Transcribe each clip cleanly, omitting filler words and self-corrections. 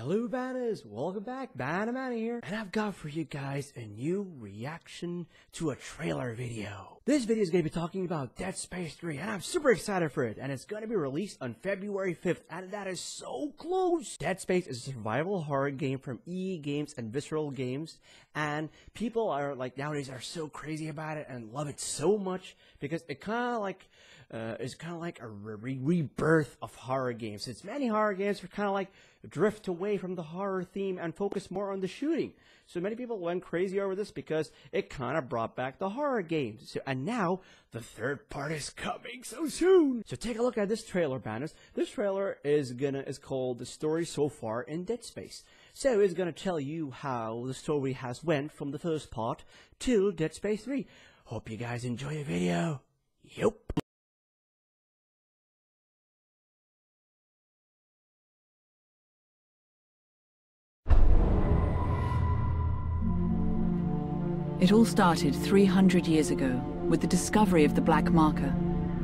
Hello Bannas, welcome back, BannaMana here, and I've got for you guys a new reaction to a trailer video. This video is going to be talking about Dead Space 3, and I'm super excited for it, and it's going to be released on February 5th, and that is so close! Dead Space is a survival horror game from EA Games and Visceral Games, and people are nowadays are so crazy about it and love it so much because it kind of like it's kind of like a rebirth of horror games. It's many horror games are kind of like drift away from the horror theme and focus more on the shooting. So many people went crazy over this because it kind of brought back the horror games. And now the third part is coming so soon. So take a look at this trailer, Bannas. This trailer is called The Story So Far in Dead Space. So it's gonna tell you how the story has went from the first part to Dead Space 3. Hope you guys enjoy the video. Yup. It all started 300 years ago with the discovery of the Black Marker,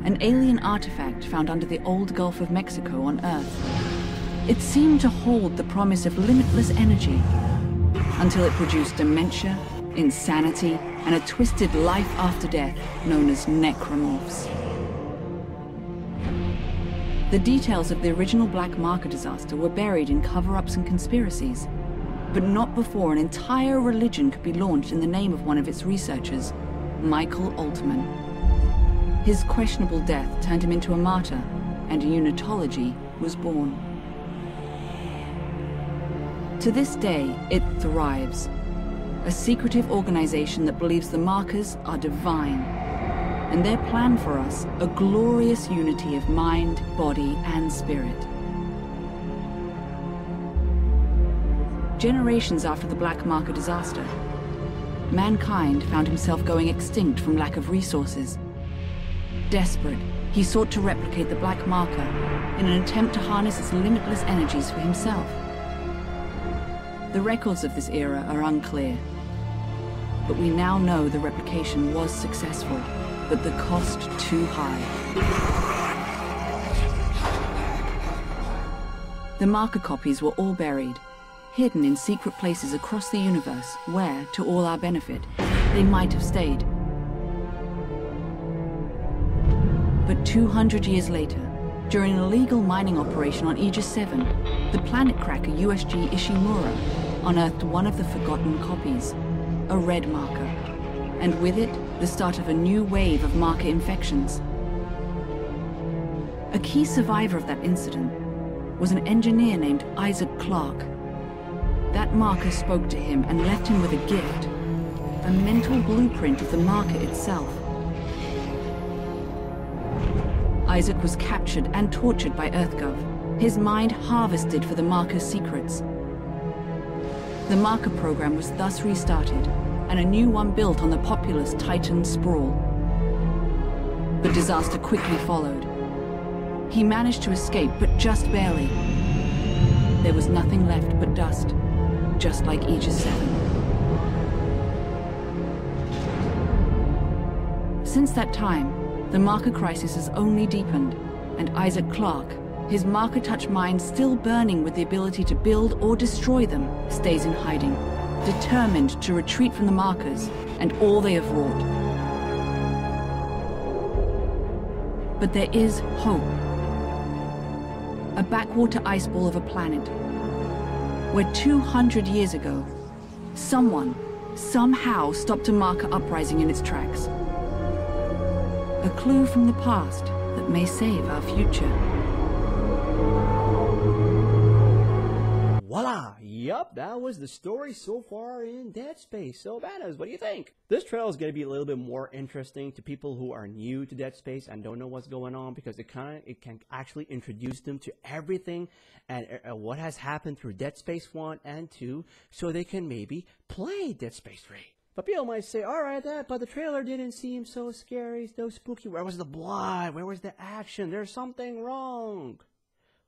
an alien artifact found under the old Gulf of Mexico on Earth. It seemed to hold the promise of limitless energy until it produced dementia, insanity, and a twisted life after death known as necromorphs. The details of the original Black Marker disaster were buried in cover-ups and conspiracies, but not before an entire religion could be launched in the name of one of its researchers, Michael Altman. His questionable death turned him into a martyr, and unitology was born. To this day, it thrives, a secretive organization that believes the markers are divine, and their plan for us, a glorious unity of mind, body, and spirit. Generations after the Black Marker disaster, mankind found himself going extinct from lack of resources. Desperate, he sought to replicate the Black Marker in an attempt to harness its limitless energies for himself. The records of this era are unclear, but we now know the replication was successful, but the cost too high. The marker copies were all buried, hidden in secret places across the universe where, to all our benefit, they might have stayed. But 200 years later, during an illegal mining operation on Aegis 7, the planet cracker USG Ishimura unearthed one of the forgotten copies, a red marker, and with it, the start of a new wave of marker infections. A key survivor of that incident was an engineer named Isaac Clarke. That marker spoke to him and left him with a gift, a mental blueprint of the marker itself. Isaac was captured and tortured by EarthGov, his mind harvested for the marker's secrets. The marker program was thus restarted, and a new one built on the populous Titan sprawl. The disaster quickly followed. He managed to escape, but just barely. There was nothing left but dust, just like Aegis 7. Since that time, the marker crisis has only deepened, and Isaac Clarke, his marker-touch mind still burning with the ability to build or destroy them, stays in hiding, determined to retreat from the markers and all they have wrought. But there is hope. A backwater ice ball of a planet, where 200 years ago, someone, somehow stopped a marker uprising in its tracks. A clue from the past that may save our future. Voila! Yup, that was the story so far in Dead Space. So Bannas, what do you think? This trailer is going to be a little bit more interesting to people who are new to Dead Space and don't know what's going on, because it can actually introduce them to everything and what has happened through Dead Space 1 and 2, so they can maybe play Dead Space 3. But people might say, alright, but the trailer didn't seem so scary, so spooky. Where was the blood? Where was the action? There's something wrong.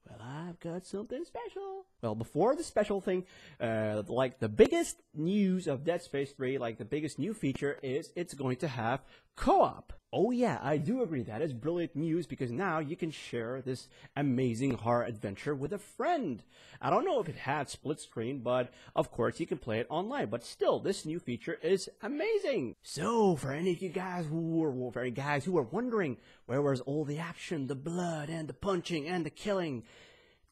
Well, I've got something special. Well, before the special thing, like the biggest news of Dead Space 3, like the biggest new feature is it's going to have co-op. Oh yeah, I do agree. That is brilliant news because now you can share this amazing horror adventure with a friend. I don't know if it had split screen, but of course you can play it online. But still, this new feature is amazing. So for any of you guys who are wondering where was all the action, the blood, and the punching, and the killing,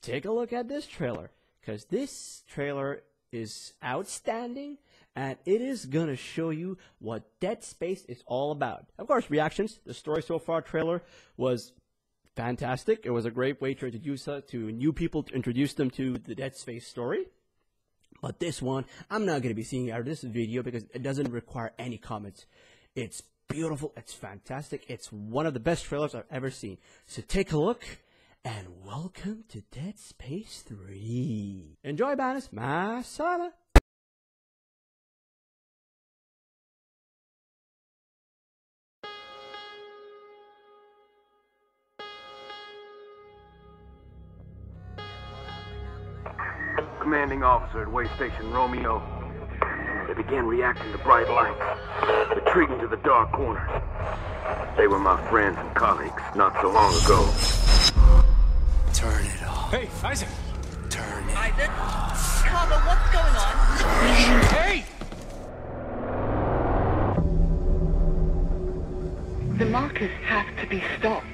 take a look at this trailer. Because this trailer is outstanding. And it is going to show you what Dead Space is all about. Of course, reactions. The story so far trailer was fantastic. It was a great way to introduce us to new people, to introduce them to the Dead Space story. But this one, I'm not going to be seeing out of this video because it doesn't require any comments. It's beautiful. It's fantastic. It's one of the best trailers I've ever seen. So take a look. And welcome to Dead Space 3. Enjoy, TheBannaMana. Commanding officer at Way Station Romeo. They began reacting to bright lights, retreating to the dark corners. They were my friends and colleagues not so long ago. Turn it off. Hey, Isaac! Turn it Isaac? off. Carver, what's going on? Hey! The markers have to be stopped.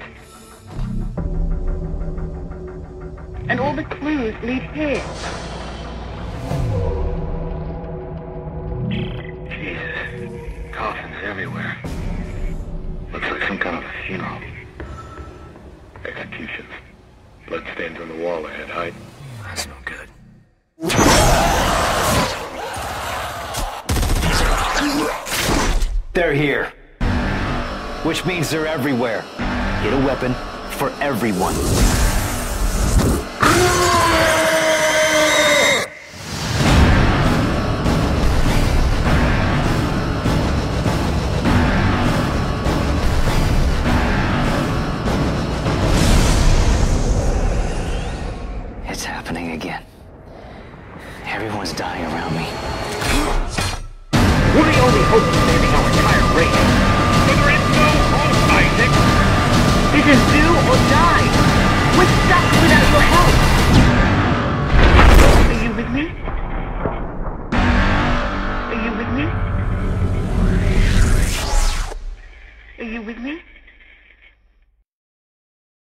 And all the clues lead here. Jesus. Coffins everywhere. Looks like some kind of a funeral. Executions. Bloodstains on the wall ahead, hide. That's no good. They're here. Which means they're everywhere. Get a weapon for everyone. It's happening again. Everyone's dying around me. We're the only hope of saving our entire race. There is no hope, Isaac! It is do or die. We're stuck without your help. Are you with me?